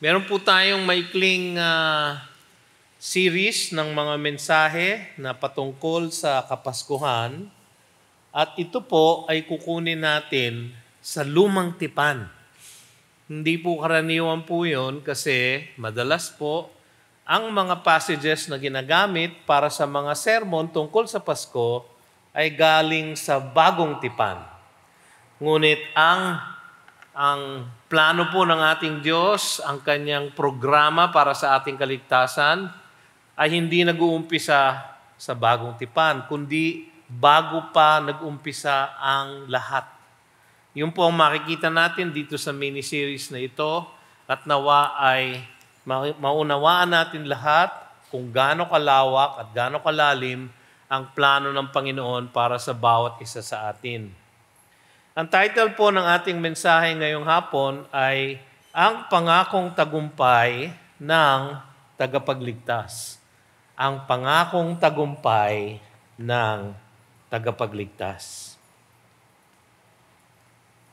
Meron po tayong maikling series ng mga mensahe na patungkol sa Kapaskuhan at ito po ay kukunin natin sa lumang tipan. Hindi po karaniwan po yun kasi madalas po ang mga passages na ginagamit para sa mga sermon tungkol sa Pasko ay galing sa bagong tipan. Ngunit ang plano po ng ating Diyos, ang kanyang programa para sa ating kaligtasan ay hindi nag-uumpisa sa bagong tipan, kundi bago pa nag-umpisa ang lahat. Yun po ang makikita natin dito sa mini-series na ito at nawa ay maunawaan natin lahat kung gaano kalawak at gaano kalalim ang plano ng Panginoon para sa bawat isa sa atin. Ang title po ng ating mensahe ngayong hapon ay Ang Pangakong Tagumpay ng Tagapagligtas. Ang Pangakong Tagumpay ng Tagapagligtas.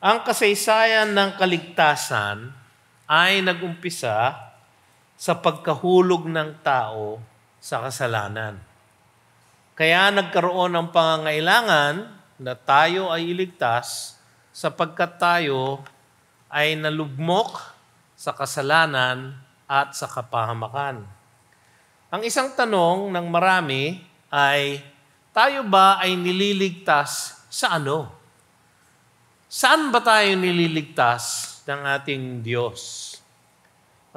Ang kasaysayan ng kaligtasan ay nag-umpisa sa pagkahulog ng tao sa kasalanan. Kaya nagkaroon ng pangangailangan na tayo ay iligtas sapagkat tayo ay nalugmok sa kasalanan at sa kapahamakan. Ang isang tanong ng marami ay, tayo ba ay nililigtas sa ano? Saan ba tayo nililigtas ng ating Diyos?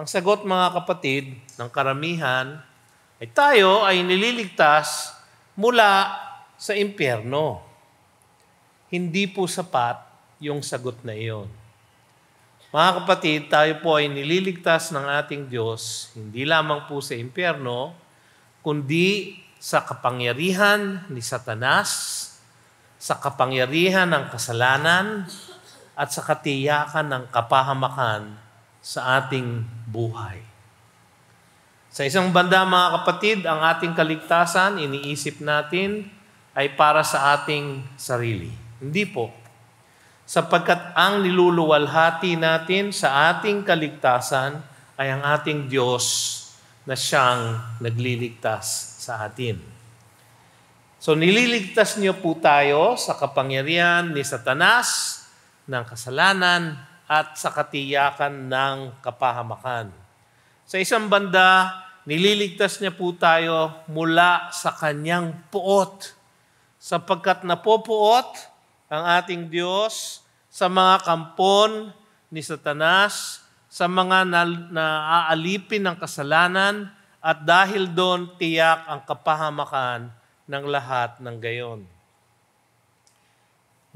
Ang sagot, mga kapatid, ng karamihan ay tayo ay nililigtas mula sa impyerno. Hindi po sapat yung sagot na iyon. Mga kapatid, tayo po ay nililigtas ng ating Diyos, hindi lamang po sa impyerno, kundi sa kapangyarihan ni Satanas, sa kapangyarihan ng kasalanan, at sa katiyakan ng kapahamakan sa ating buhay. Sa isang banda, mga kapatid, ang ating kaligtasan, iniisip natin, ay para sa ating sarili. Hindi po. Sapagkat ang niluluwalhati natin sa ating kaligtasan ay ang ating Diyos na siyang nagliligtas sa atin. So nililigtas niyo po tayo sa kapangyarihan ni Satanas, ng kasalanan, at sa katiyakan ng kapahamakan. Sa isang banda, nililigtas niya po tayo mula sa kanyang puot, sapagkat napopuot ang ating Diyos sa mga kampon ni Satanas, sa mga naaalipin ng kasalanan, at dahil doon tiyak ang kapahamakan ng lahat ng gayon.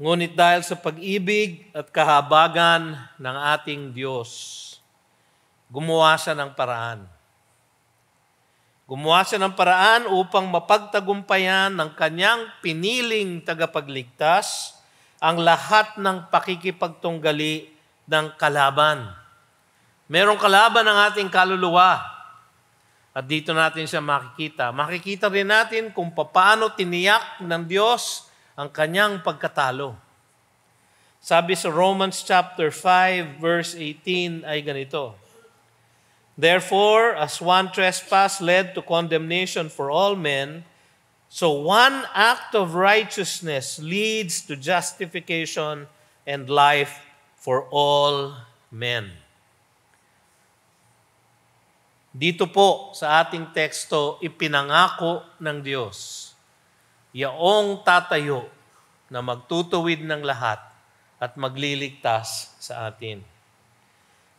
Ngunit dahil sa pag-ibig at kahabagan ng ating Diyos, gumawa siya ng paraan. Gumawa siya ng paraan upang mapagtagumpayan ng kanyang piniling tagapagligtas ang lahat ng pakikipagtunggali ng kalaban. Merong kalaban ang ating kaluluwa. At dito natin siya makikita. Makikita rin natin kung paano tiniyak ng Diyos ang kanyang pagkatalo. Sabi sa Romans chapter 5 verse 18 ay ganito, Therefore, as one trespass led to condemnation for all men, so one act of righteousness leads to justification and life for all men. Dito po sa ating teksto, ipinangako ng Diyos, yaong tatayo na magtutuwid ng lahat at magliligtas sa atin.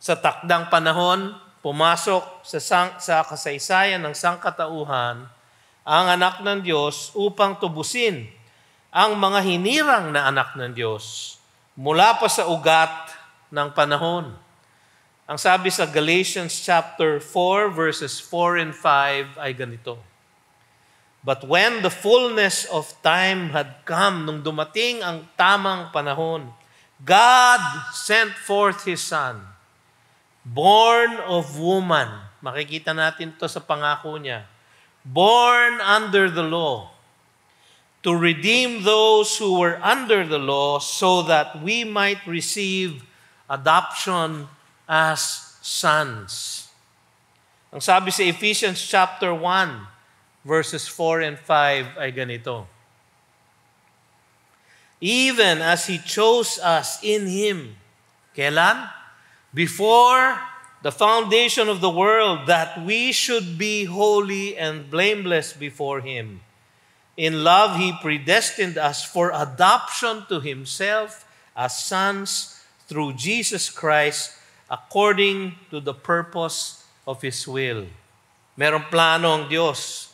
Sa takdang panahon, pumasok sa kasaysayan ng sangkatauhan ang anak ng Diyos upang tubusin ang mga hinirang na anak ng Diyos mula pa sa ugat ng panahon. Ang sabi sa Galatians chapter 4 verses 4 and 5 ay ganito, But when the fullness of time had come, nung dumating ang tamang panahon, God sent forth His Son, born of woman. Makikita natin to sa pangako niya. Born under the law, to redeem those who were under the law so that we might receive adoption as sons. Ang sabi sa Ephesians chapter 1, verses 4 and 5 ay ganito. Even as He chose us in Him. Kailan? Before the foundation of the world, that we should be holy and blameless before Him. In love, He predestined us for adoption to Himself as sons through Jesus Christ, according to the purpose of His will. Merong plano ang Diyos.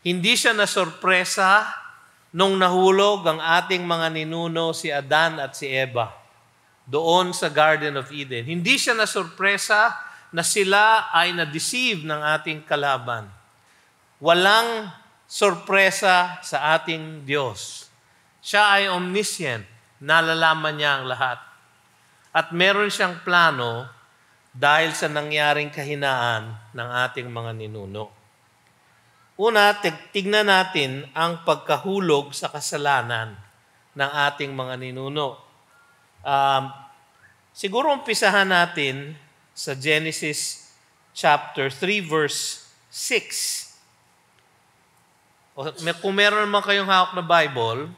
Hindi siya nasurpresa nung nahulog ang ating mga ninuno si Adan at si Eva doon sa Garden of Eden. Hindi siya nasurpresa na sila ay na-deceive ng ating kalaban. Walang sorpresa sa ating Diyos. Siya ay omniscient. Nalalaman niya ang lahat. At meron siyang plano dahil sa nangyaring kahinaan ng ating mga ninuno. Una, tignan natin ang pagkahulog sa kasalanan ng ating mga ninuno. Siguro umpisahan natin sa Genesis chapter 3 verse 6. Kung meron naman kayong hawak na Bible,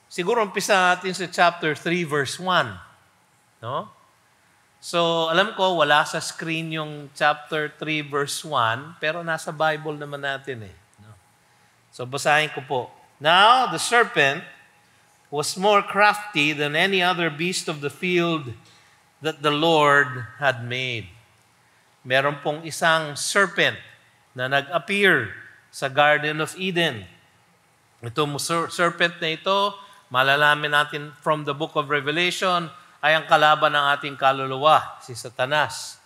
siguro umpisahan natin sa chapter 3 verse 1. No? So, alam ko, wala sa screen yung chapter 3, verse 1, pero nasa Bible naman natin eh. No? So, basahin ko po. Now, the serpent was more crafty than any other beast of the field that the Lord had made. Meron pong isang serpent na nag-appear sa Garden of Eden. Itong serpent na ito, malalaman natin from the book of Revelation, ay ang kalaban ng ating kaluluwa, si Satanas.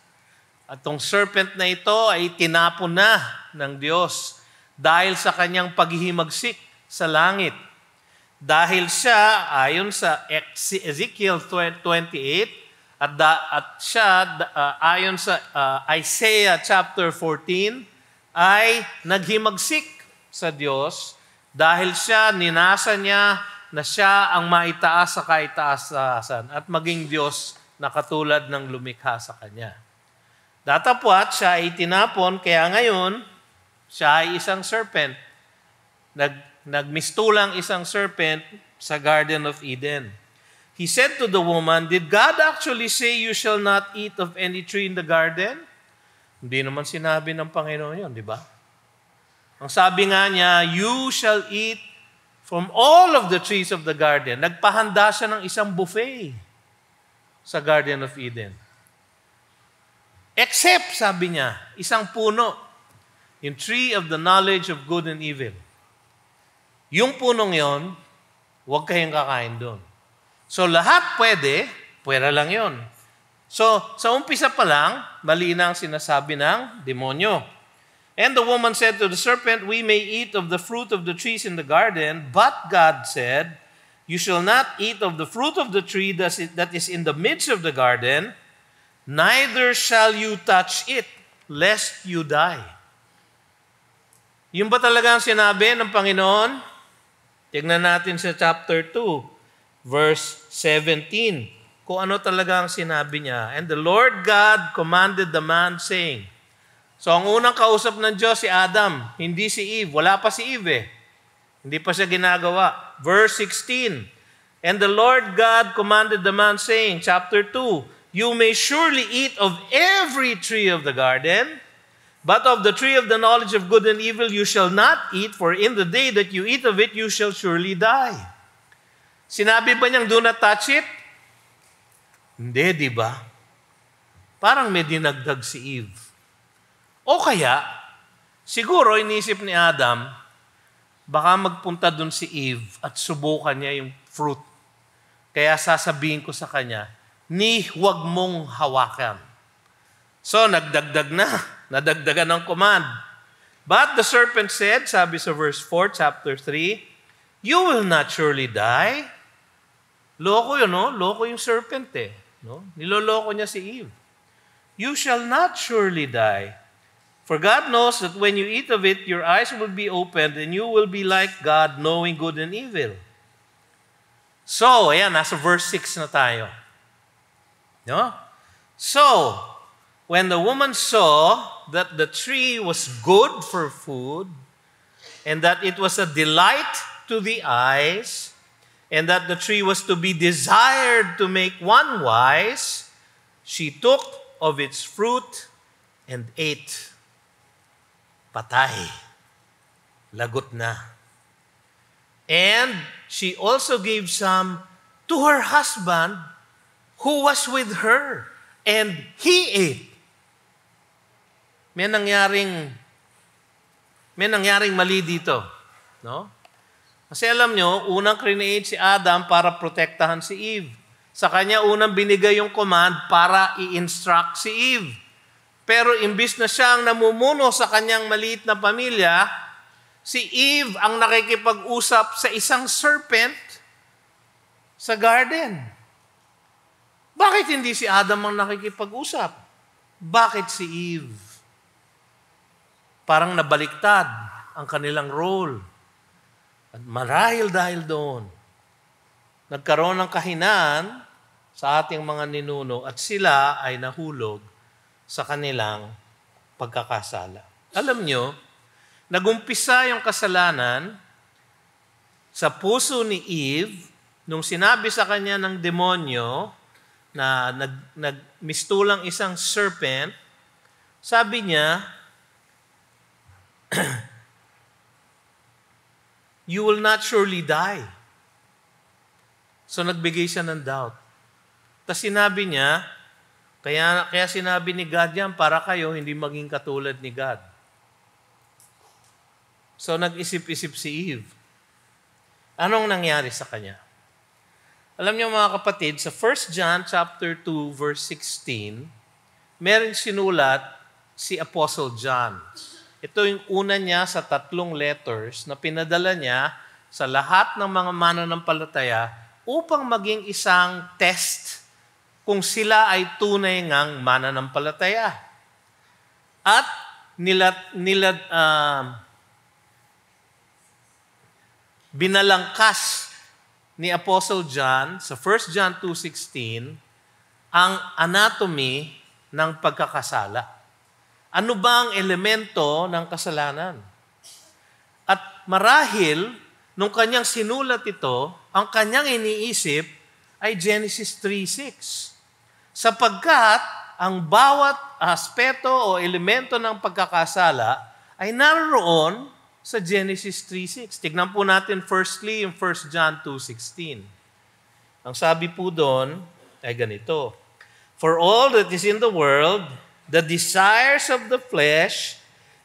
At itong serpent na ito ay tinapon na ng Diyos dahil sa kanyang paghihimagsik sa langit. Dahil siya, ayon sa Ezekiel 28, at siya, ayon sa Isaiah chapter 14, ay naghimagsik sa Diyos dahil siya, ninasa niya na siya ang maitaas sa kaitaasan at maging Diyos na katulad ng lumikha sa Kanya. Datapwat, siya ay tinapon, kaya ngayon, siya ay isang serpent. Nagmistulang isang serpent sa Garden of Eden. He said to the woman, "Did God actually say you shall not eat of any tree in the garden?" Hindi naman sinabi ng Panginoon yun, di ba? Ang sabi nga niya, "You shall eat from all of the trees of the garden." Nagpahanda siya ng isang buffet sa Garden of Eden. Except, sabi niya, isang puno, yung tree of the knowledge of good and evil. Yung punong yon, huwag kayong kakain doon. So lahat pwede lang yon. So sa umpisa pa lang, mali na ang sinasabi ng demonyo. And the woman said to the serpent, "We may eat of the fruit of the trees in the garden, but God said, you shall not eat of the fruit of the tree that is in the midst of the garden, neither shall you touch it, lest you die." Yung ba talaga ang sinabi ng Panginoon? Tignan natin sa chapter 2, verse 17. Kung ano talaga ang sinabi niya. And the Lord God commanded the man, saying, so ang unang kausap ng Diyos si Adam, hindi si Eve. Wala pa si Eve eh. Hindi pa siya ginagawa. Verse 16. And the Lord God commanded the man, saying, chapter 2, you may surely eat of every tree of the garden, but of the tree of the knowledge of good and evil you shall not eat, for in the day that you eat of it, you shall surely die. Sinabi ba niyang do not touch it? Hindi, di ba? Parang may dinagdag si Eve. O kaya, siguro inisip ni Adam, baka magpunta dun si Eve at subukan niya yung fruit. Kaya sasabihin ko sa kanya, huwag mong hawakan. So, nagdagdag na. Nadagdagan ng command. But the serpent said, sabi sa verse 4, chapter 3, you will not surely die. Loko yun, no? Loko yung serpent eh. No? Niloloko niya si Eve. You shall not surely die. For God knows that when you eat of it, your eyes will be opened and you will be like God, knowing good and evil. So, ayan, nasa verse 6 na tayo. No? So, when the woman saw that the tree was good for food, and that it was a delight to the eyes, and that the tree was to be desired to make one wise, she took of its fruit and ate. Patay. Lagot na. And she also gave some to her husband who was with her, and he ate. May nangyaring mali dito, no? Kasi alam nyo, unang create si Adam para protektahan si Eve. Sa kanya unang binigay yung command para i-instruct si Eve. Pero imbis na siyang namumuno sa kanyang maliit na pamilya, si Eve ang nakikipag-usap sa isang serpent sa garden. Bakit hindi si Adam ang nakikipag-usap? Bakit si Eve? Parang nabaliktad ang kanilang role. At marahil dahil doon, nagkaroon ng kahinaan sa ating mga ninuno at sila ay nahulog sa kanilang pagkakasala. Alam nyo, nagumpisa yung kasalanan sa puso ni Eve nung sinabi sa kanya ng demonyo na nagmistulang isang serpent. Sabi niya, you will not surely die. So nagbigay siya ng doubt. Tapos sinabi niya, kaya sinabi ni God yan, para kayo hindi maging katulad ni God. So nag-isip-isip si Eve. Anong nangyari sa kanya? Alam niyo mga kapatid, sa 1 John chapter 2 verse 16, meron sinulat si Apostle John. Ito yung una niya sa 3 letters na pinadala niya sa lahat ng mga mananampalataya upang maging isang test kung sila ay tunay ngang mananampalataya. At binalangkas ni Apostle John sa 1 John 2:16 ang anatomy ng pagkakasala. Ano ba ang elemento ng kasalanan? At marahil, nung kanyang sinulat ito, ang kanyang iniisip ay Genesis 3:6. Sapagkat ang bawat aspeto o elemento ng pagkakasala ay naroon sa Genesis 3:6. Tignan po natin firstly yung 1 John 2:16. Ang sabi po doon ay ganito, for all that is in the world, the desires of the flesh,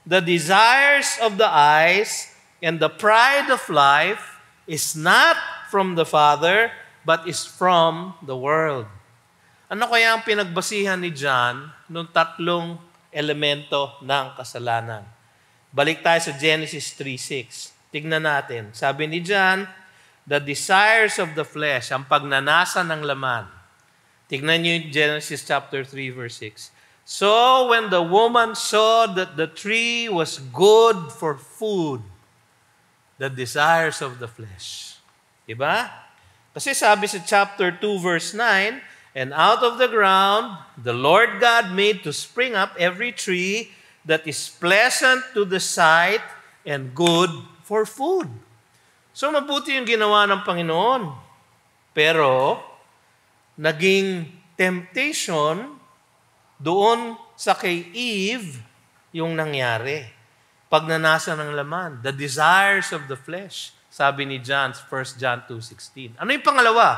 the desires of the eyes, and the pride of life is not from the Father, but is from the world. Ano kaya ang pinagbasihan ni John nung 3 elemento ng kasalanan? Balik tayo sa Genesis 3:6. Tignan natin. Sabi ni John, the desires of the flesh, ang pagnanasa ng laman. Tignan niyo yung Genesis chapter 3 verse 6. So when the woman saw that the tree was good for food, the desires of the flesh. Diba? Kasi sabi sa chapter 2 verse 9, and out of the ground the Lord God made to spring up every tree that is pleasant to the sight and good for food. So mabuti yung ginawa ng Panginoon. Pero naging temptation doon sa kay Eve yung nangyari. Pagnanasa ng laman, the desires of the flesh. Sabi ni John, 1 John 2:16. Ano yung pangalawa?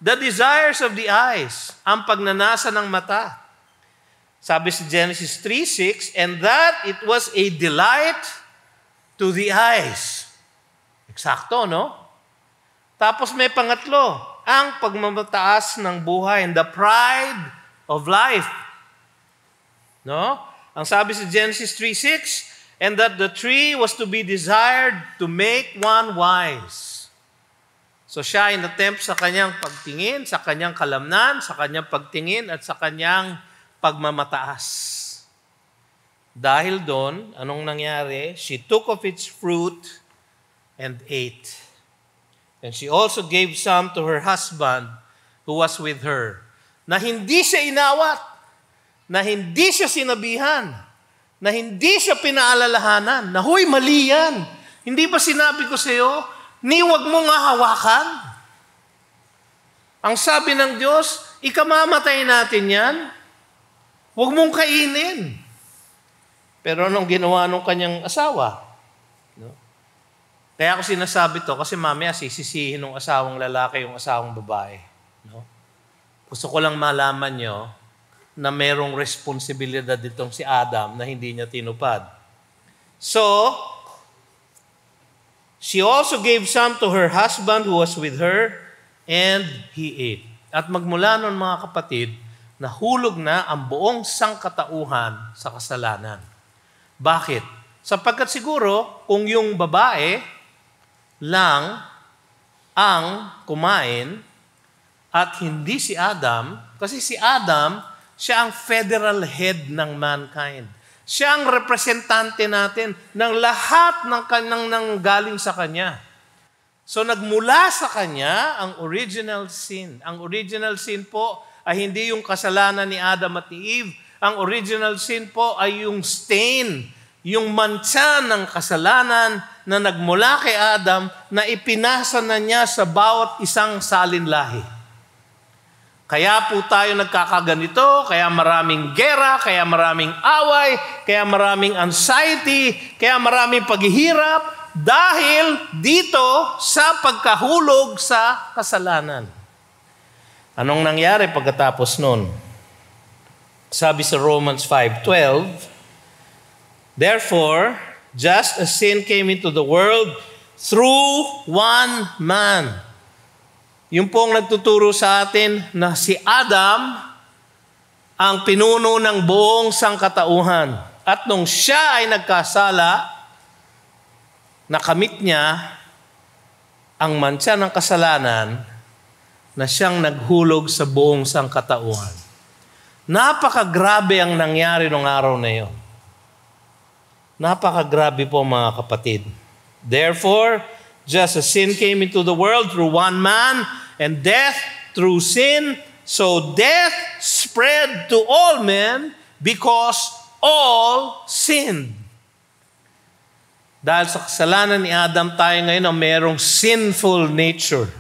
The desires of the eyes, ang pagnanasa ng mata. Sabi sa Genesis 3:6, and that it was a delight to the eyes. Eksakto, no? Tapos may pangatlo, ang pagmamataas ng buhay and the pride of life. No? Ang sabi sa Genesis 3:6, and that the tree was to be desired to make one wise. So siya ay natempt sa kanyang pagtingin, sa kanyang kalamnan, sa kanyang pagtingin, at sa kanyang pagmamataas. Dahil doon, anong nangyari? She took of its fruit and ate. And she also gave some to her husband who was with her. Na hindi siya inawat. na hindi siya sinabihan, na hindi siya pinaalalahanan, na huy, mali yan. Hindi ba sinabi ko sa iyo, ni wag mo nga hawakan? Ang sabi ng Diyos, ikamamatay natin yan. Huwag mong kainin. Pero anong ginawa nung kanyang asawa? No? Kaya ako sinasabi to, kasi mamaya sisisihin ng asawang lalaki yung asawang babae. No? Gusto ko lang malaman nyo na merong responsibilidad ditong si Adam na hindi niya tinupad. So, she also gave some to her husband who was with her, and he ate. At magmula nun, mga kapatid, nahulog na ang buong sangkatauhan sa kasalanan. Bakit? Sapagkat siguro, kung yung babae lang ang kumain at hindi si Adam, kasi si Adam, siya ang federal head ng mankind. Siya ang representante natin ng lahat ng galing sa Kanya. So nagmula sa Kanya ang original sin. Ang original sin po ay hindi yung kasalanan ni Adam at ni Eve. Ang original sin po ay yung stain, yung mancha ng kasalanan na nagmula kay Adam na ipinasa na niya sa bawat isang salinlahi. Kaya po tayo nagkakaganito, kaya maraming gera, kaya maraming away, kaya maraming anxiety, kaya maraming paghihirap, dahil dito sa pagkahulog sa kasalanan. Anong nangyari pagkatapos nun? Sabi sa Romans 5:12, therefore, just as sin came into the world through one man. Yung pong nagtuturo sa atin na si Adam ang pinuno ng buong sangkatauhan. At nung siya ay nagkasala, nakamit niya ang mantsa ng kasalanan na siyang naghulog sa buong sangkatauhan. Napakagrabe ang nangyari nung araw na iyon. Napakagrabe po, mga kapatid. Therefore, just as sin came into the world through one man, and death through sin, so death spread to all men because all sinned. Dahil sa kasalanan ni Adam, tayo ngayon ay merong sinful nature.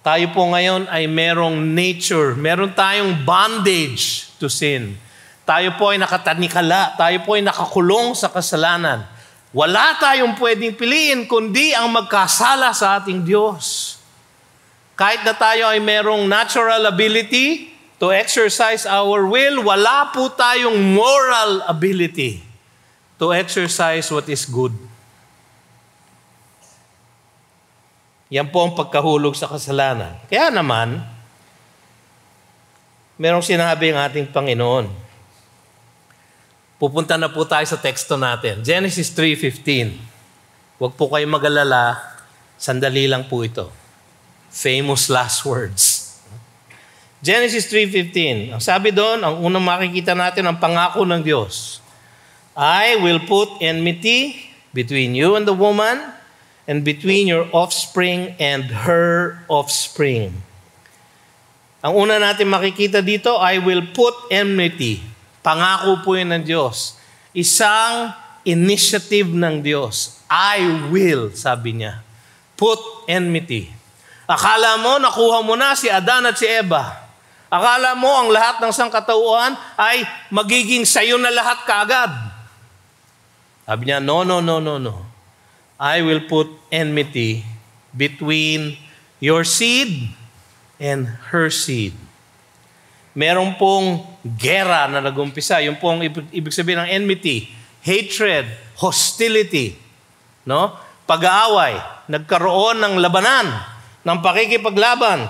Tayo po ngayon ay merong nature. Meron tayong bondage to sin. Tayo po ay nakatanikala. Tayo po ay nakakulong sa kasalanan. Wala tayong pwedeng piliin kundi ang magkasala sa ating Diyos. Kahit na tayo ay merong natural ability to exercise our will, wala po tayong moral ability to exercise what is good. Yan po ang pagkahulog sa kasalanan. Kaya naman, merong sinabi ang ating Panginoon. Pupunta na po tayo sa teksto natin. Genesis 3:15. Huwag po kayong mag-alala, sandali lang po ito. Famous last words. Genesis 3:15. Ang sabi doon, ang unang makikita natin ang pangako ng Diyos. I will put enmity between you and the woman, and between your offspring and her offspring. Ang una natin makikita dito, I will put enmity. Pangako po yun ng Diyos. Isang initiative ng Diyos. I will, sabi niya. Put enmity. Akala mo, nakuha mo na si Adan at si Eva. Akala mo, ang lahat ng sangkatauhan ay magiging sayo na lahat kaagad. Sabi niya, no. I will put enmity between your seed and her seed. Meron pong gera na nagumpisa. Yung pong ibig sabihin ng enmity, hatred, hostility, no? Pag-aaway, nagkaroon ng labanan, ng pakikipaglaban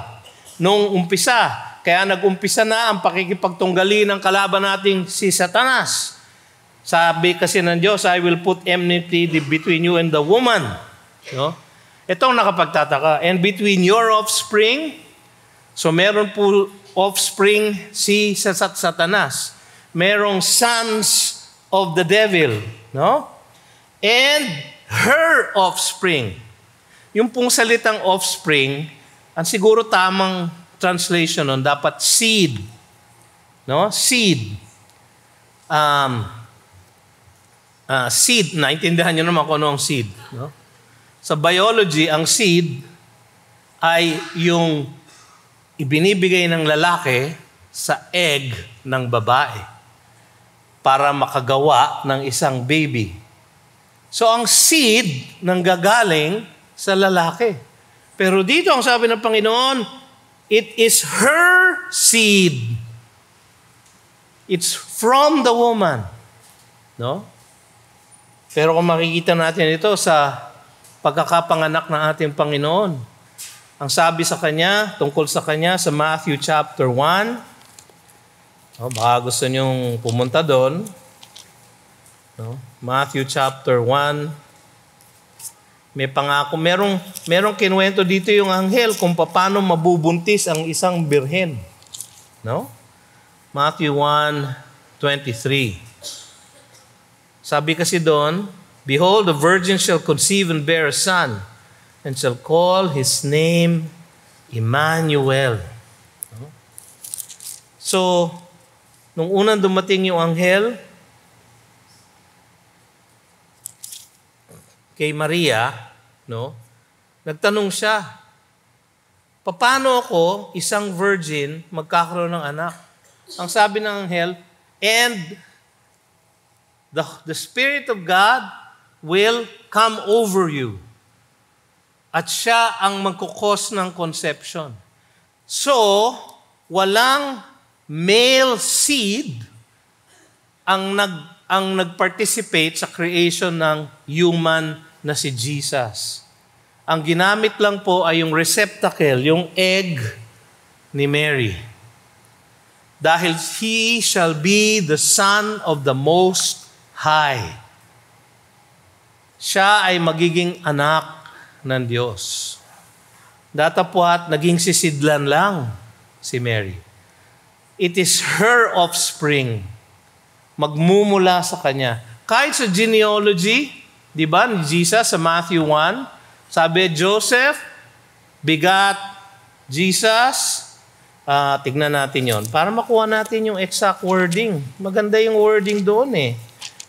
nung umpisa. Kaya nag-umpisa na ang pakikipagtunggali ng kalaban nating si Satanas. Sabi kasi ng Diyos, I will put enmity between you and the woman. No? Itong nakapagtataka. And between your offspring, so meron po offspring si Satanas. Merong sons of the devil. No? And her offspring. Yung pong salitang offspring, ang siguro tamang translation nun, dapat seed. No? Seed. Seed, naintindihan nyo naman kung ano ang seed. No? Sa biology, ang seed ay yung ibinibigay ng lalaki sa egg ng babae para makagawa ng isang baby. So ang seed nanggagaling sa lalaki. Pero dito ang sabi ng Panginoon, it is her seed. It's from the woman. No? Pero kung makikita natin ito sa pagkakapanganak ng ating Panginoon, ang sabi sa Kanya, tungkol sa Kanya, sa Matthew chapter 1, baka gusto nyong pumunta doon, no? Matthew chapter 1, may pangako, merong kinuwento dito yung anghel kung paano mabubuntis ang isang birhen. No? Matthew 1:23. Sabi kasi doon, behold, the virgin shall conceive and bear a son, and shall call his name Emmanuel. So, nung unang dumating yung anghel kay Maria, no? Nagtanong siya, paano ako, isang virgin, magkakaroon ng anak? Ang sabi ng anghel, and the Spirit of God will come over you. At siya ang magkukos ng conception. So, walang male seed ang nag-participate sa creation ng human na si Jesus. Ang ginamit lang po ay yung receptacle, yung egg ni Mary. Dahil he shall be the Son of the Most High. Siya ay magiging anak ng Diyos. Datapwat, naging sisidlan lang si Mary. It is her offspring. Magmumula sa kanya. Kahit sa genealogy, di ba, ni Jesus sa Matthew 1, sabi, Joseph bigat Jesus. Tignan natin yon para makuha natin yung exact wording. Maganda yung wording doon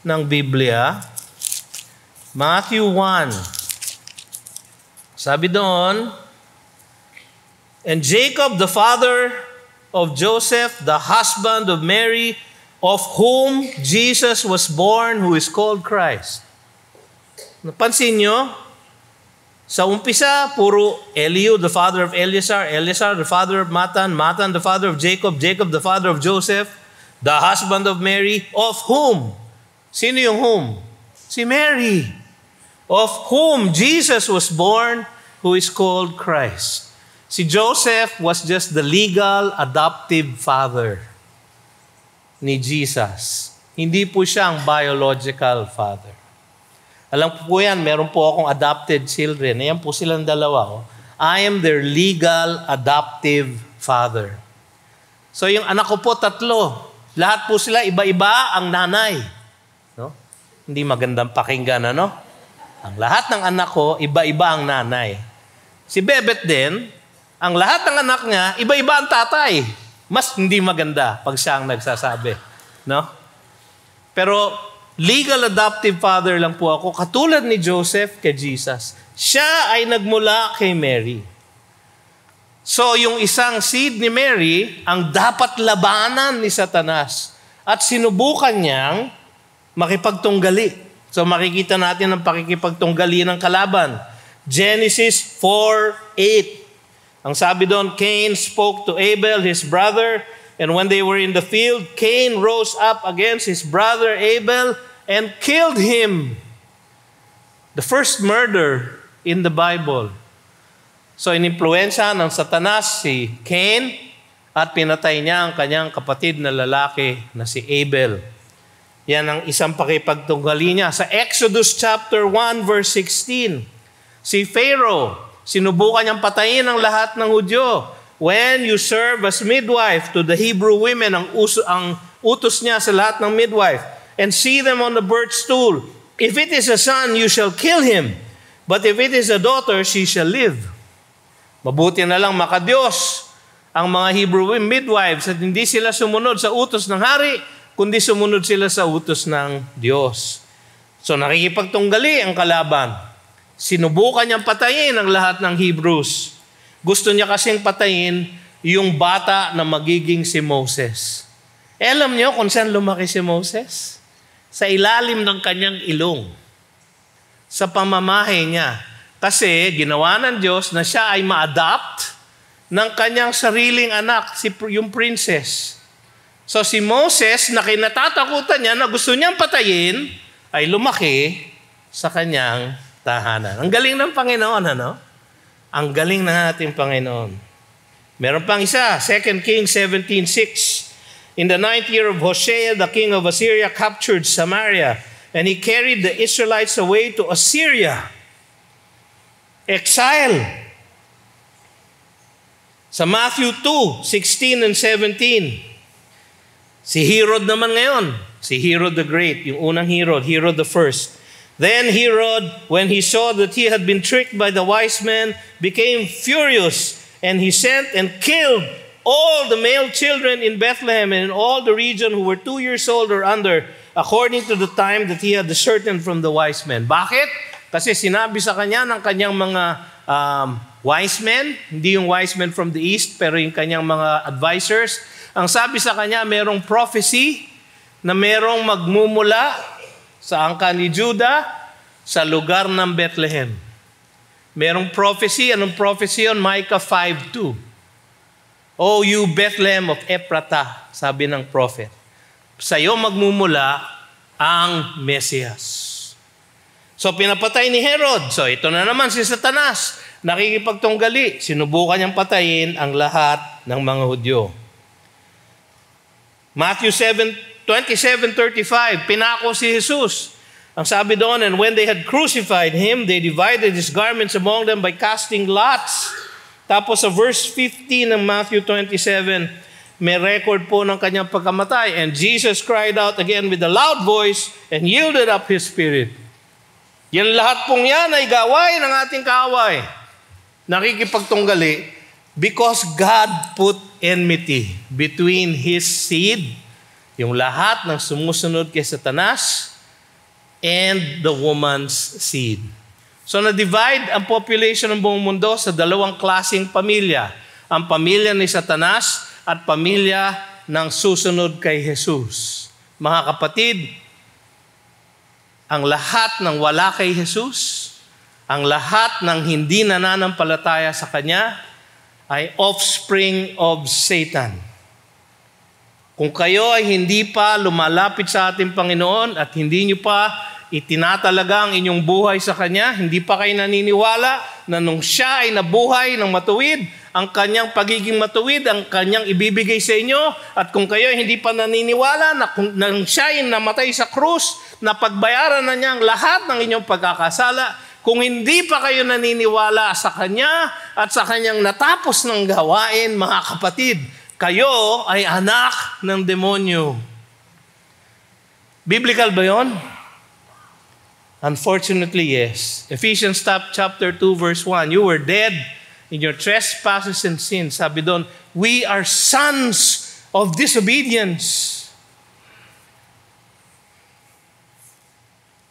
ng Biblia. Matthew 1. Sabi doon, and Jacob, the father of Joseph, the husband of Mary, of whom Jesus was born, who is called Christ. Napansin nyo? Sa umpisa, puro Eliud, the father of Eleazar, Eleazar, the father of Matan, Matan, the father of Jacob, Jacob, the father of Joseph, the husband of Mary, of whom? Sino yung whom? Si Mary. Of whom Jesus was born, who is called Christ. Si Joseph was just the legal adoptive father ni Jesus. Hindi po siya ang biological father. Alam po yan, meron po akong adopted children. Ayan po silang dalawa. I am their legal adoptive father. So yung anak ko po, 3. Lahat po sila, iba-iba ang nanay. No? Hindi magandang pakinggan, ano? Ang lahat ng anak ko, iba-iba ang nanay. Si Bebet din, ang lahat ng anak niya, iba-iba ang tatay. Mas hindi maganda pag siya ang nagsasabi. No? Pero legal adoptive father lang po ako, katulad ni Joseph kay Jesus. Siya ay nagmula kay Mary. So yung isang seed ni Mary, ang dapat labanan ni Satanas. At sinubukan niyang makipagtunggali. So makikita natin ang pakikipagtunggali ng kalaban. Genesis 4:8. Ang sabi doon, Cain spoke to Abel, his brother, and when they were in the field, Cain rose up against his brother Abel and killed him. The first murder in the Bible. So inimpluwensya ng Satanas si Cain at pinatay niya ang kanyang kapatid na lalaki na si Abel. Yan ang isang pakipagtunggali niya. Sa Exodus chapter 1 verse 16, si Pharaoh, sinubukan niyang patayin ang lahat ng Hudyo. When you serve as midwife to the Hebrew women, ang utos niya sa lahat ng midwife, and see them on the birth stool. If it is a son, you shall kill him. But if it is a daughter, she shall live. Mabuti na lang makadiyos ang mga Hebrew midwives at hindi sila sumunod sa utos ng hari, kundi sumunod sila sa utos ng Diyos. So nakikipagtunggali ang kalaban. Sinubukan niyang patayin ang lahat ng Hebrews. Gusto niya kasing patayin yung bata na magiging si Moses. Alam niyo kung saan lumaki si Moses? Sa ilalim ng kanyang ilong. Sa pamamahay niya. Kasi ginawa ng Diyos na siya ay ma-adopt ng kanyang sariling anak, yung princess. So si Moses, na kinatatakutan niya na gusto niyang patayin, ay lumaki sa kanyang tahanan. Ang galing ng Panginoon, ano? Ang galing ng ating Panginoon. Meron pang isa, 2 Kings 17:6. In the 9th year of Hosea, the king of Assyria captured Samaria, and he carried the Israelites away to Assyria. Exile. Sa Matthew 2:16 and 17. Si Herod naman ngayon. Si Herod the Great, yung unang Herod, Herod the first. Then Herod, when he saw that he had been tricked by the wise men, became furious, and he sent and killed all the male children in Bethlehem and in all the region who were 2 years old or under, according to the time that he had ascertained from the wise men. Bakit? Kasi sinabi sa kanya ng kanyang mga wise men, hindi yung wise men from the east, pero yung kanyang mga advisors. Ang sabi sa kanya, merong prophecy na merong magmumula sa angkan ni Judah sa lugar ng Bethlehem. Merong prophecy. Anong prophecy yun? Micah 5:2. O you Bethlehem of Ephratah, sabi ng prophet, sa iyo magmumula ang Mesias. So pinapatay ni Herod. So ito na naman si Satanas. Nakikipagtunggali. Sinubukan niyang patayin ang lahat ng mga Hudyo. Matthew 27:35, pinako si Jesus. Ang sabi doon, and when they had crucified him, they divided his garments among them by casting lots. Tapos sa verse 15 ng Matthew 27, may record po ng kanyang pagkamatay. And Jesus cried out again with a loud voice and yielded up his spirit. Yan lahat pong yan ay gawain ng ating kaaway. Nakikipagtunggali because God put enmity between His seed, yung lahat ng sumusunod kay Satanas, and the woman's seed. So na-divide ang population ng buong mundo sa dalawang klaseng pamilya. Ang pamilya ni Satanas at pamilya ng susunod kay Jesus. Mga kapatid, ang lahat ng wala kay Jesus, ang lahat ng hindi nananampalataya sa Kanya, ay offspring of Satan. Kung kayo ay hindi pa lumalapit sa ating Panginoon at hindi nyo pa itinatalaga ang inyong buhay sa Kanya, hindi pa kayo naniniwala na nung Siya ay nabuhay ng matuwid, ang Kanyang pagiging matuwid, ang Kanyang ibibigay sa inyo, at kung kayo ay hindi pa naniniwala na nung Siya ay namatay sa krus, na pagbayaran na niya ang lahat ng inyong pagkakasala, kung hindi pa kayo naniniwala sa Kanya at sa Kanyang natapos ng gawain, mga kapatid, kayo ay anak ng demonyo. Biblical ba yun? Unfortunately, yes. Ephesians chapter 2 verse 1, you were dead in your trespasses and sins. Sabi doon, we are sons of disobedience.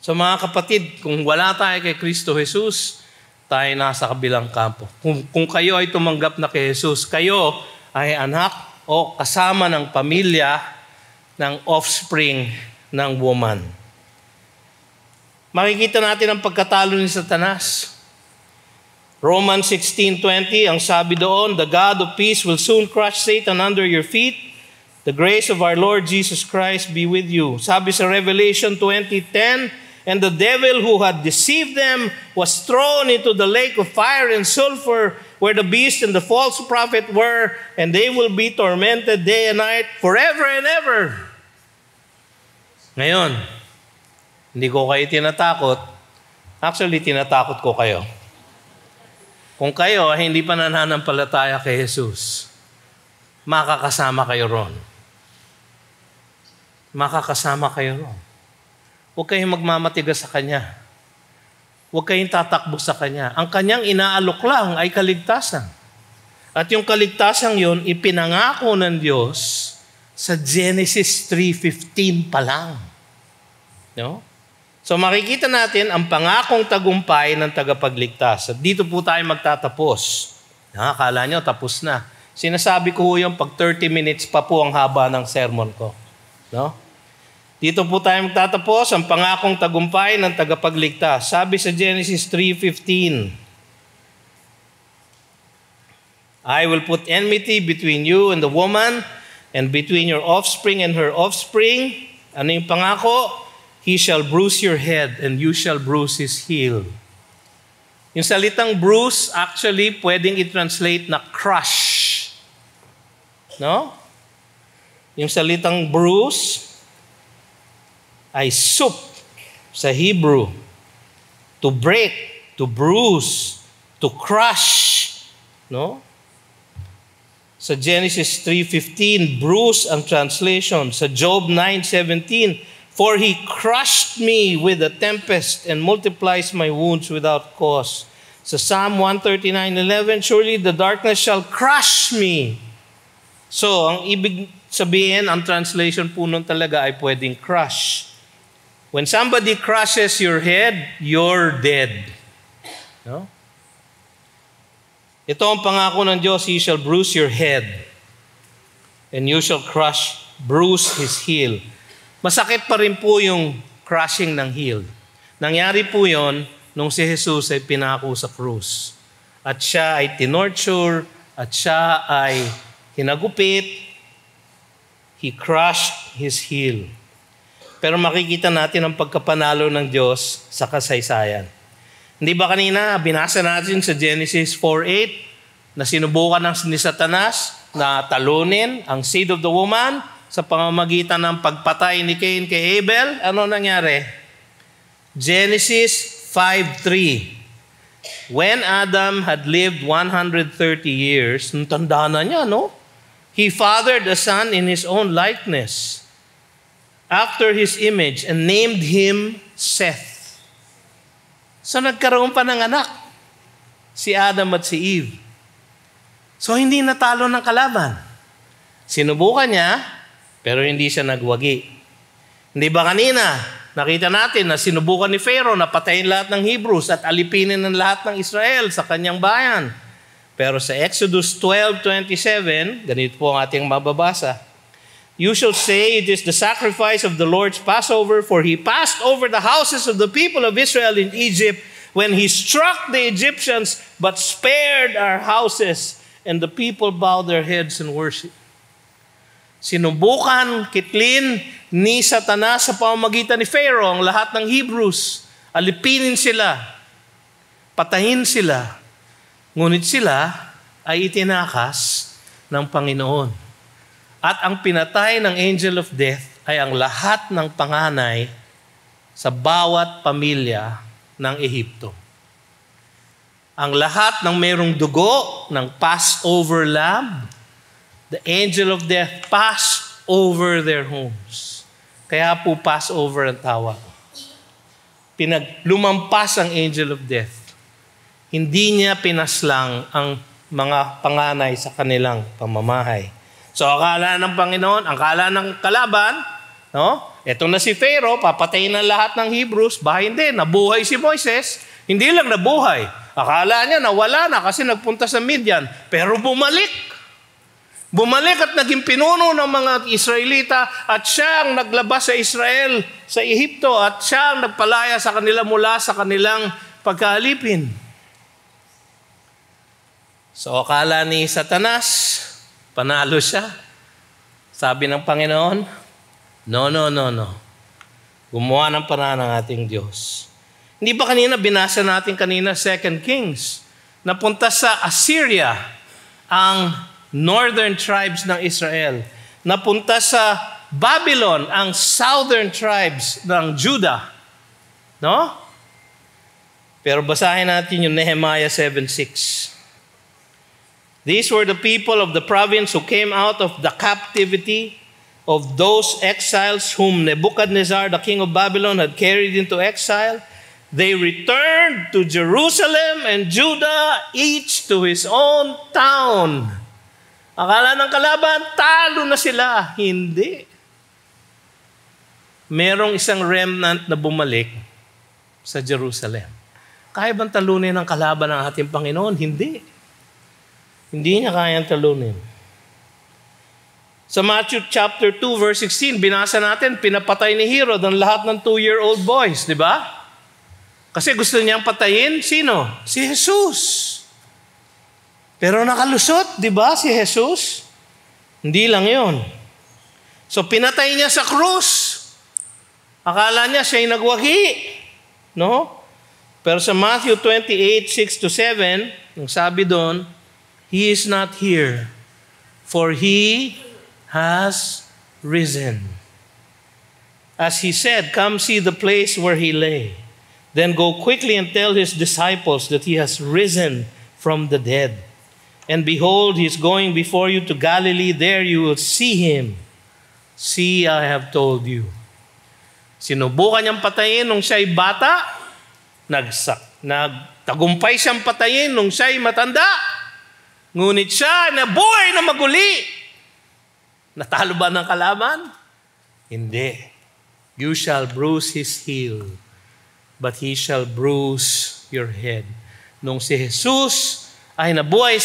So mga kapatid, kung wala tayo kay Kristo Jesus, tayo nasa kabilang kampo. Kung kayo ay tumanggap na kay Jesus, kayo ay anak o kasama ng pamilya ng offspring ng woman. Makikita natin ang pagkatalo ni Satanas. Romans 16:20, ang sabi doon, the God of peace will soon crush Satan under your feet. The grace of our Lord Jesus Christ be with you. Sabi sa Revelation 20:10, and the devil who had deceived them was thrown into the lake of fire and sulfur, where the beast and the false prophet were, and they will be tormented day and night forever and ever. Ngayon, hindi ko kayo tinatakot. Actually, tinatakot ko kayo. Kung kayo ay hindi pa nananampalataya kay Jesus, makakasama kayo ron. Makakasama kayo ron. Huwag kayong magmamatigas sa Kanya. Huwag kayong tatakbo sa Kanya. Ang Kanyang inaalok lang ay kaligtasan. At yung kaligtasan yun, ipinangako ng Diyos sa Genesis 3:15 pa lang. No? So makikita natin ang pangakong tagumpay ng tagapagligtas. At dito po tayo magtatapos. Akala nyo, tapos na. Sinasabi ko yung pag 30 minutes pa po ang haba ng sermon ko. No? Dito po tayo magtatapos ang pangakong tagumpay ng tagapagligtas. Sabi sa Genesis 3:15, I will put enmity between you and the woman, and between your offspring and her offspring. Ano yung pangako? He shall bruise your head, and you shall bruise his heel. Yung salitang bruise, actually, pwedeng i-translate na crush. No? Yung salitang bruise ay sup sa Hebrew. To break, to bruise, to crush. No? Sa Genesis 3:15, bruise ang translation. Sa Job 9:17, for he crushed me with a tempest and multiplies my wounds without cause. Sa Psalm 139:11, surely the darkness shall crush me. So, ang ibig sabihin, ang translation po nun talaga ay pwedeng crush. When somebody crushes your head, you're dead. No? Ito ang pangako ng Diyos, He shall bruise your head, and you shall bruise his heel. Masakit pa rin po yung crushing ng heel. Nangyari po yon nung si Jesus ay pinako sa krus. At siya ay tinorture, at siya ay hinagupit. He crushed his heel. Pero makikita natin ang pagkapanalo ng Diyos sa kasaysayan. Hindi ba kanina, binasa natin sa Genesis 4:8 na sinubukan ni Satanas na talunin ang seed of the woman sa pamamagitan ng pagpatay ni Cain kay Abel? Ano nangyari? Genesis 5:3. When Adam had lived 130 years, tanda na niya, no? He fathered a son in his own likeness, after his image, and named him Seth. So nagkaroon pa ng anak, si Adam at si Eve. So hindi natalo ng kalaban. Sinubukan niya, pero hindi siya nagwagi. Hindi ba kanina, nakita natin na sinubukan ni Pharaoh na patayin lahat ng Hebrews at alipinin ng lahat ng Israel sa kanyang bayan. Pero sa Exodus 12:27, ganito po ang ating mababasa. You shall say, it is the sacrifice of the Lord's Passover, for he passed over the houses of the people of Israel in Egypt when he struck the Egyptians, but spared our houses, and the people bowed their heads in worship. Sinubukan, kitlin ni Satanas sa pamamagitan ni Pharaoh ang lahat ng Hebrews. Alipinin sila, patayin sila, ngunit sila ay itinakas ng Panginoon. At ang pinatay ng angel of death ay ang lahat ng panganay sa bawat pamilya ng Ehipto. Ang lahat ng mayroong dugo ng Passover lamb, the angel of death passed over their homes. Kaya po Passover ang tawag. Lumampas ang angel of death. Hindi niya pinaslang ang mga panganay sa kanilang pamamahay. So akala ng Panginoon, akala ng kalaban, no? Ito na si Pharaoh, papatayin ng lahat ng Hebrews. Hindi, nabuhay si Moises. Hindi lang nabuhay. Akala niya nawala na kasi nagpunta sa Midian. Pero bumalik. Bumalik at naging pinuno ng mga Israelita at siya ang naglabas sa Israel, sa Ehipto, at siya ang nagpalaya sa kanila mula sa kanilang pagkaalipin. So akala ni Satanas, panalo siya. Sabi ng Panginoon, no. Gumawa ng paraan ng ating Diyos. Hindi ba binasa natin kanina 2 Kings, napunta sa Assyria ang northern tribes ng Israel. Napunta sa Babylon ang southern tribes ng Judah. No? Pero basahin natin yung Nehemiah 7:6. These were the people of the province who came out of the captivity of those exiles whom Nebuchadnezzar, the king of Babylon, had carried into exile. They returned to Jerusalem and Judah, each to his own town. Akala ng kalaban, talo na sila. Hindi. Merong isang remnant na bumalik sa Jerusalem. Kaya bang talunin ng kalaban ng ating Panginoon? Hindi. Hindi niya kayang talunin. Sa Matthew chapter 2 verse 16, binasa natin, pinapatay ni Herod ang lahat ng 2-year-old boys, di ba? Kasi gusto niyang patayin, sino? Si Jesus. Pero nakalusot, di ba, si Jesus? Hindi lang yon. So pinatay niya sa krus. Akala niya siya'y nagwagi. No? Pero sa Matthew 28:6-7, yung sabi doon, He is not here, for He has risen. As He said, come see the place where He lay. Then go quickly and tell His disciples that He has risen from the dead. And behold, He is going before you to Galilee. There you will see Him. See, I have told you. Sinubukan niyang patayin nung siya'y bata. Nagtagumpay siyang patayin nung siya'y matanda. Ngunit siya nabuhay na maguli. Natalo ba ng kalaban? Hindi. You shall bruise his heel, but he shall bruise your head. Nung si Jesus ay nabuhay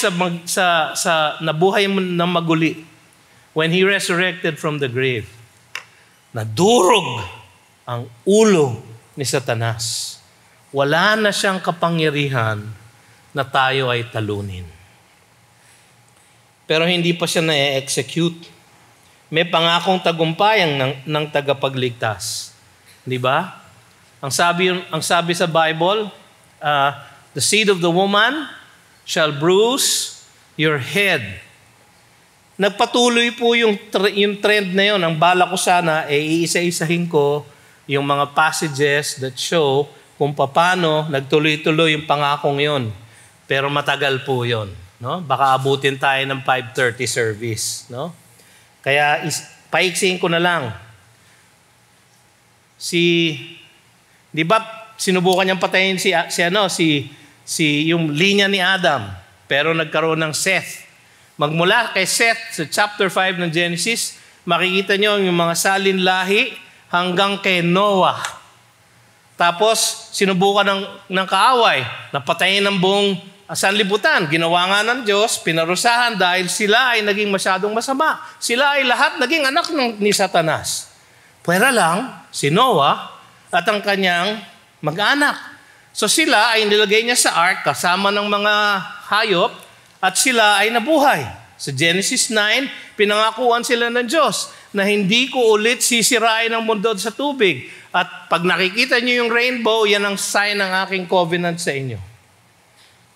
nabuhay na maguli, when He resurrected from the grave, nadurog ang ulo ni Satanas. Wala na siyang kapangyarihan na tayo ay talunin. Pero hindi pa siya na-execute. May pangakong tagumpay ng tagapagligtas. Di ba? Ang sabi sa Bible, the seed of the woman shall bruise your head. Nagpatuloy po yung trend na yun. Ang bala ko sana, iisa-isahin ko yung mga passages that show kung paano nagtuloy-tuloy yung pangakong yun. Pero matagal po yun. No? Baka abutin tayo ng 5:30 service. No? Kaya paiksiin ko na lang. Di ba sinubukan niyang patayin yung linya ni Adam, pero nagkaroon ng Seth. Magmula kay Seth sa chapter 5 ng Genesis, makikita niyo yung mga salin lahi hanggang kay Noah. Tapos sinubukan ng kaaway na patayin ng buong sanlibutan. Ginawa nga ng Diyos, pinarusahan dahil sila ay naging masyadong masama. Sila ay lahat naging anak ni Satanas. Pwera lang si Noah at ang kanyang mag-anak. So sila ay nilagay niya sa ark kasama ng mga hayop at sila ay nabuhay. Sa Genesis 9, pinangakuan sila ng Diyos na hindi ko ulit sisirain ang mundo sa tubig. At pag nakikita niyo yung rainbow, yan ang sign ng aking covenant sa inyo.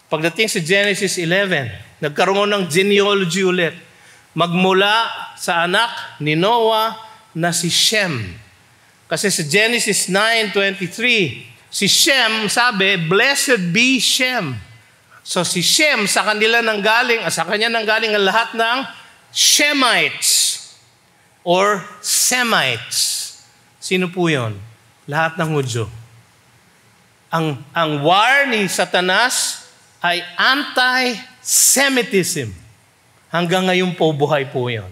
Pagdating sa Genesis 11, nagkaroon ng genealogy ulit. Magmula sa anak ni Noah na si Shem. Kasi sa Genesis 9:23, si Shem, sabi, blessed be Shem. So si Shem, sa kanya nanggaling ang lahat ng Shemites or Semites. Sino po yun? Lahat ng Hudyo. Ang war ni Satanas ay anti-Semitism. Hanggang ngayon po, buhay po yun.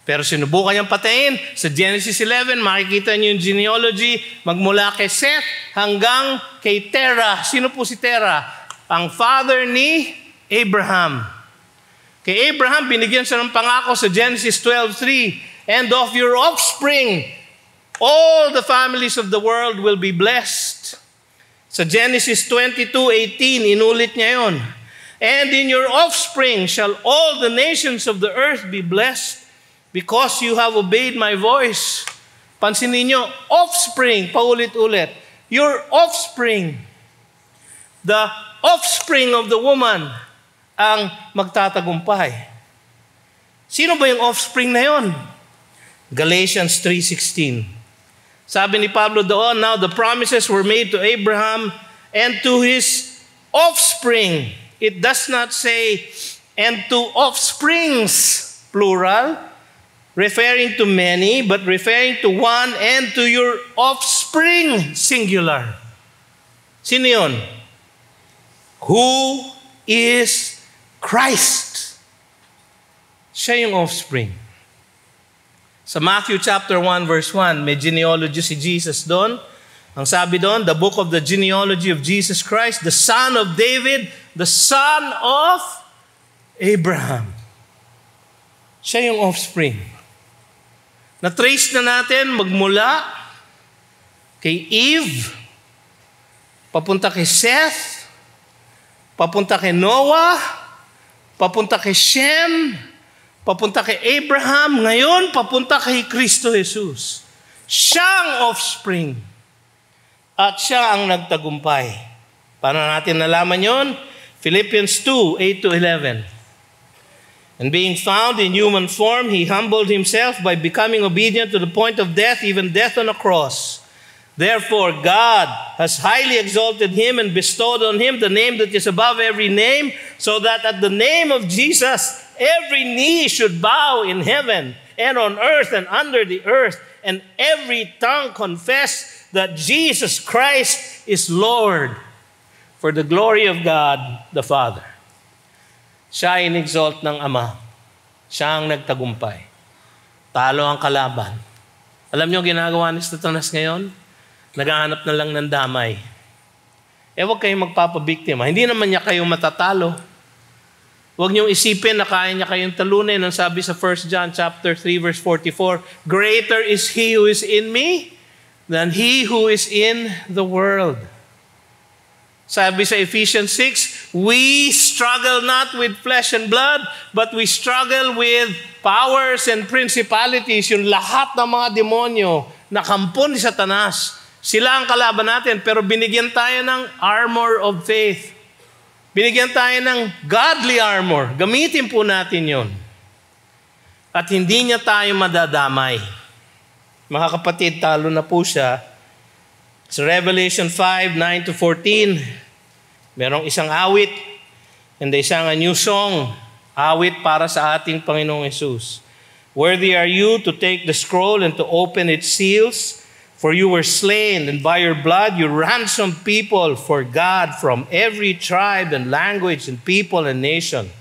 Pero sinubukan niyang patayin. Sa Genesis 11, makikita niyo yung genealogy magmula kay Seth hanggang kay Terah. Sino po si Terah? Ang father ni Abraham. Kay Abraham, binigyan siya ng pangako sa Genesis 12:3, and of your offspring, all the families of the world will be blessed. Sa Genesis 22:18, inulit niya yon. And in your offspring shall all the nations of the earth be blessed because you have obeyed my voice. Pansinin niyo, offspring, paulit-ulit. Your offspring, the offspring of the woman, ang magtatagumpay. Sino ba yung offspring na yon? Galatians 3:16. Sabi ni Pablo doon, now the promises were made to Abraham and to his offspring. It does not say, and to offsprings, plural, referring to many, but referring to one, and to your offspring, singular. Sino yun? Who is Christ? Siya yung offspring. Sa Matthew chapter 1 verse 1, may genealogy si Jesus doon. Ang sabi doon, the book of the genealogy of Jesus Christ, the son of David, the son of Abraham. Siya yung offspring. Na-trace na natin magmula kay Eve, papunta kay Seth, papunta kay Noah, papunta kay Shem, papunta kay Abraham, ngayon papunta kay Kristo Jesus. Siya ang offspring. At siya ang nagtagumpay. Paano natin nalaman yon? Philippians 2, 8-11. And being found in human form, he humbled himself by becoming obedient to the point of death, even death on a cross. Therefore, God has highly exalted him and bestowed on him the name that is above every name, so that at the name of Jesus, every knee should bow in heaven and on earth and under the earth, and every tongue confess that Jesus Christ is Lord, for the glory of God the Father. Siya ay in-exalt ng Ama. Siya ang nagtagumpay. Talo ang kalaban. Alam niyo ang ginagawa ni Satanas ngayon? Naghahanap na lang ng damay. Huwag kayong magpapabiktima. Hindi naman niya kayo matatalo. Huwag niyong isipin na kaya niya kayong talunin. Ang sabi sa 1 John chapter 3 verse 44, greater is He who is in me than he who is in the world. Sabi sa Ephesians 6, we struggle not with flesh and blood, but we struggle with powers and principalities, yung lahat ng mga demonyo na kampo ni Satanas. Sila ang kalaban natin, pero binigyan tayo ng armor of faith. Binigyan tayo ng godly armor. Gamitin po natin yon. At hindi niya tayo madadamay. Mga kapatid, talo na po siya. Sa Revelation 5, 9-14, merong isang awit, and they sang a new song, awit para sa ating Panginoong Jesus. Worthy are you to take the scroll and to open its seals, for you were slain, and by your blood you ransomed people for God from every tribe and language and people and nation.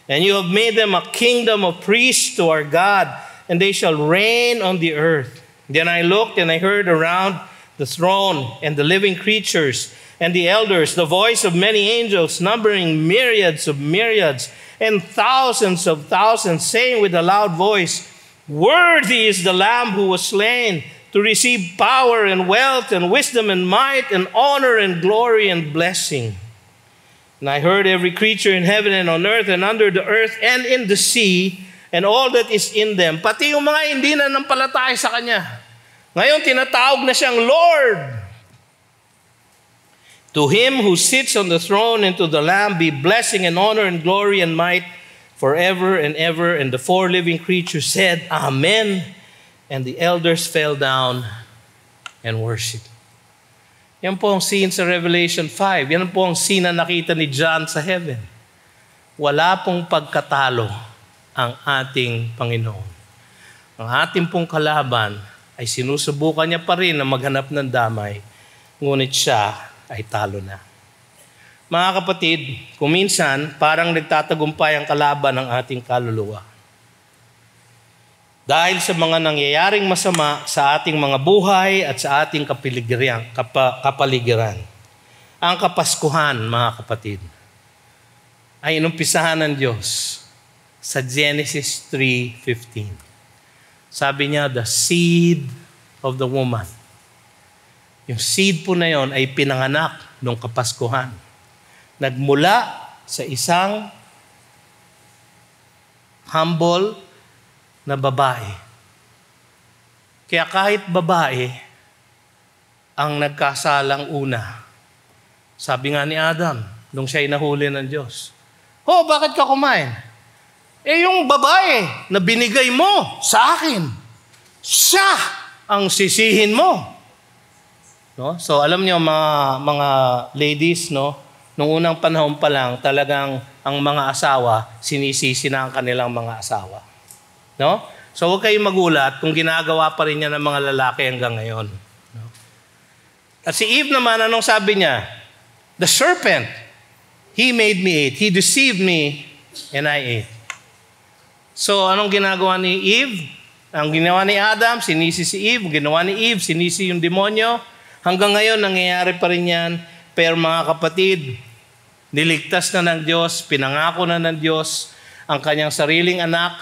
And you have made them a kingdom of priests to our God, and they shall reign on the earth. Then I looked and I heard around the throne and the living creatures and the elders, the voice of many angels, numbering myriads of myriads and thousands of thousands, saying with a loud voice, worthy is the Lamb who was slain to receive power and wealth and wisdom and might and honor and glory and blessing. And I heard every creature in heaven and on earth and under the earth and in the sea and all that is in them, pati yung mga hindi na nampalataya sa Kanya, ngayon, tinatawag na siyang Lord. To Him who sits on the throne and to the Lamb be blessing and honor and glory and might forever and ever. And the four living creatures said, Amen. And the elders fell down and worshiped. Yan po ang scene sa Revelation 5. Yan po ang scene na nakita ni John sa heaven. Wala pong pagkatalo ang ating Panginoon. Ang ating pong kalaban ay sinusubukan niya pa rin na maghanap ng damay, ngunit siya ay talo na. Mga kapatid, kung minsan, parang nagtatagumpay ang kalaban ng ating kaluluwa. Dahil sa mga nangyayaring masama sa ating mga buhay at sa ating kapaligiran. Ang Kapaskuhan, mga kapatid, ay inumpisahan ng Diyos sa Genesis 3:15. Sabi niya, the seed of the woman. Yung seed po na yon ay pinanganak ng Kapaskuhan. Nagmula sa isang humble na babae. Kaya kahit babae ang nagkasalang una, sabi nga ni Adam, nung siya'y nahuli ng Diyos, bakit ka kumain? Yung babae na binigay mo sa akin, siya ang sisihin mo. No? So alam niyo mga ladies, no, nung unang panahon pa lang, talagang ang mga asawa, sinisisi na ang kanilang mga asawa. No? So huwag kayong magulat kung ginagawa pa rin niya ng mga lalaki hanggang ngayon. No? At si Eve naman, anong sabi niya? The serpent, he made me eat. He deceived me and I ate. So, anong ginagawa ni Eve? Ang ginawa ni Adam, sinisi si Eve. Ginawa ni Eve, sinisi yung demonyo. Hanggang ngayon, nangyayari pa rin yan. Pero mga kapatid, niligtas na ng Diyos, pinangako na ng Diyos ang kanyang sariling anak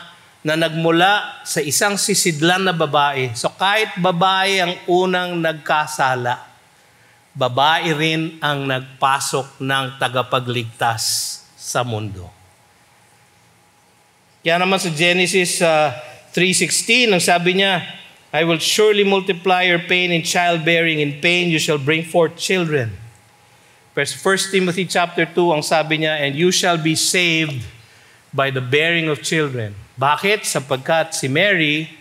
na nagmula sa isang sisidlan na babae. So kahit babae ang unang nagkasala, babae rin ang nagpasok ng tagapagligtas sa mundo. Kaya naman sa Genesis 3:16, ang sabi niya, I will surely multiply your pain in childbearing. In pain you shall bring forth children. 1 Timothy chapter 2, ang sabi niya, and you shall be saved by the bearing of children. Bakit? Sapagkat si Mary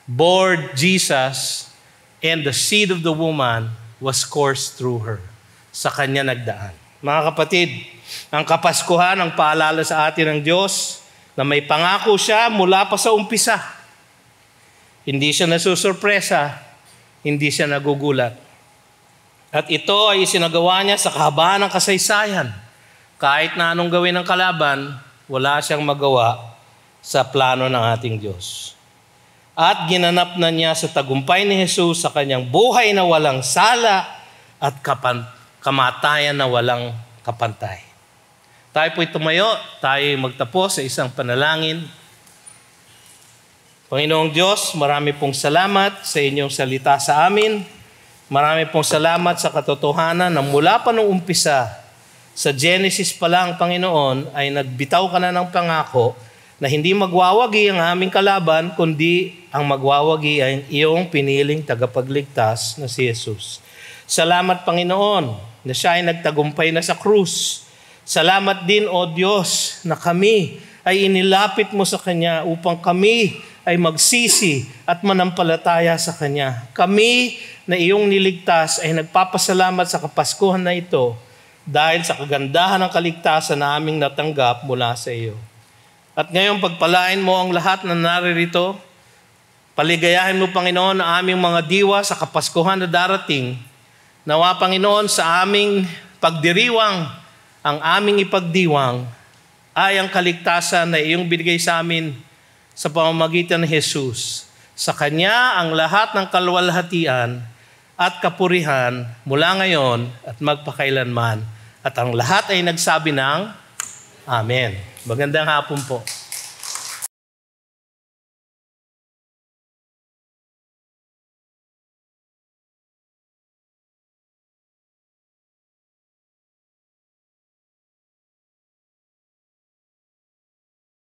bore Jesus and the seed of the woman was coursed through her. Sa kanya nagdaan. Mga kapatid, ang Kapaskuhan ang paalala sa atin ng Diyos na may pangako siya mula pa sa umpisa. Hindi siya nasusurpresa, hindi siya nagugulat. At ito ay isinagawa niya sa kahabaan ng kasaysayan. Kahit na anong gawin ng kalaban, wala siyang magawa sa plano ng ating Diyos. At ginanap na niya sa tagumpay ni Jesus sa kanyang buhay na walang sala at kamatayan na walang kapantay. Tayo po'y tumayo, tayo magtapos sa isang panalangin. Panginoong Diyos, marami pong salamat sa inyong salita sa amin. Marami pong salamat sa katotohanan na mula pa nung umpisa, sa Genesis pa lang, Panginoon, ay nagbitaw ka na ng pangako na hindi magwawagi ang aming kalaban, kundi ang magwawagi ay iyong piniling tagapagligtas na si Jesus. Salamat, Panginoon, na siya ay nagtagumpay na sa krus. Salamat din, O Diyos, na kami ay inilapit mo sa Kanya upang kami ay magsisi at manampalataya sa Kanya. Kami na iyong niligtas ay nagpapasalamat sa Kapaskuhan na ito dahil sa kagandahan ng kaligtasan na aming natanggap mula sa iyo. At ngayon pagpalain mo ang lahat na naririto, paligayahin mo, Panginoon, ang aming mga diwa sa Kapaskuhan na darating. Nawa, Panginoon, sa aming pagdiriwang, ang aming ipagdiwang ay ang kaligtasan na iyong binigay sa amin sa pamamagitan ni Jesus. Sa Kanya ang lahat ng kaluwalhatian at kapurihan mula ngayon at magpakailanman. At ang lahat ay nagsabi ng Amen. Magandang hapon po.